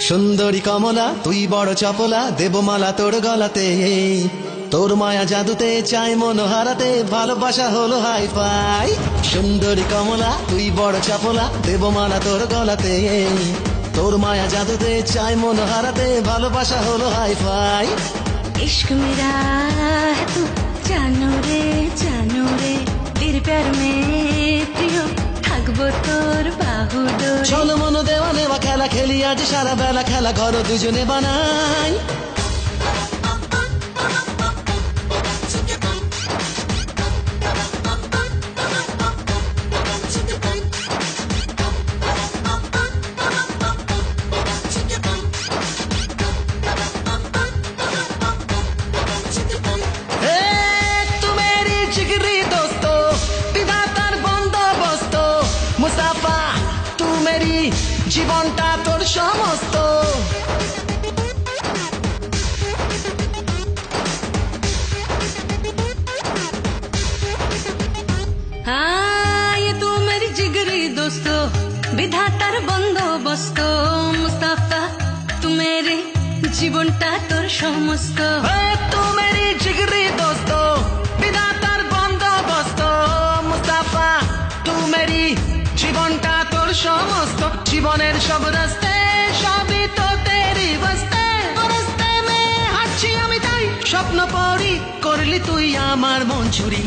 সুন্দরী কমলা তুই বড় চপলা, দেবমালা তোর গলাতে, তোর মায়া জাদুতে চাই মন হারাতে, ভালোবাসা হলো হাই ফাই। সুন্দরী কমলা তুই বড় চপলা, দেবমালা তোর গলাতে, তোর মায়া জাদুতে চাই মন হারাতে, ভালোবাসা হলো হাই ফাই। इश्क मेरा है तू জানো রে तेरे प्यार में প্রিয় থাকবো তোর বাহু ডোরে। চলো মন দেওয়া নেওয়া খেলা খেলি আজ সারা বেলা, খেলা ঘর দুজনে বানাই। মুস্তাফা তু মেরি জীবনটা তোর সমস্ত। हाँ ये तू मेरी जिगरी दोस्तों, विधातार बंदोबस्त। मुस्ताफा तू मेरे জীবনটা তোর সমস্ত। তু মেরি জিগরি দোস্ত, বিধাতার বন্দোবস্ত। মুস্তাফা তু মেরি জীবনটা তোর সমস্ত। জীবনের সব রাস্তে সবই তো তেরি বস্তে, রাস্তে মে হাঁটছি আমি তাই স্বপ্ন পড়ি, করলি তুই আমার মন চুরি।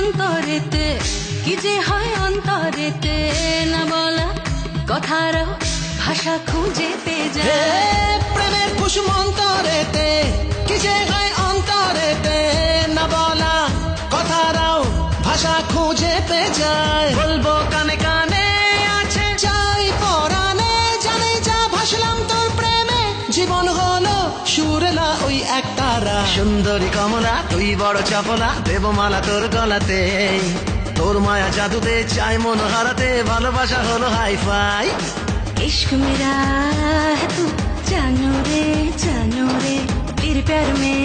অন্তরেতে কি যে হয় অন্তরেতে, না বলা কথারও ভাষা খুঁজে পেয়ে যায়। প্রেমের কুসুম অন্তরেতে কি যে হয় অন্তরেতে, না বলা কথারাও ভাষা খুঁজে পেয়ে যায়। বলবো কানে কানে আছে চাই পরানে, জানে যা ভাসলাম তোর প্রেমে, জীবন হলো সুরেলা ওই এক তারা। সুন্দরী কমলা তুই বড় চপলা, দেবমালা তোর গলাতে, তোর মায়া জাদুতে চাই মন হারাতে, ভালোবাসা হলো হাই ফাই। इश्क मेरा है तू জানো রে तेरे प्यार में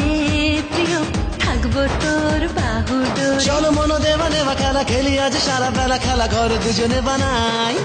প্রিয় থাকবো তোর বাহু ডোরে। চলো মন দেওয়া নেওয়া খেলা খেলি আজ সারা বেলা, খেলা ঘর দুজনে বানাই।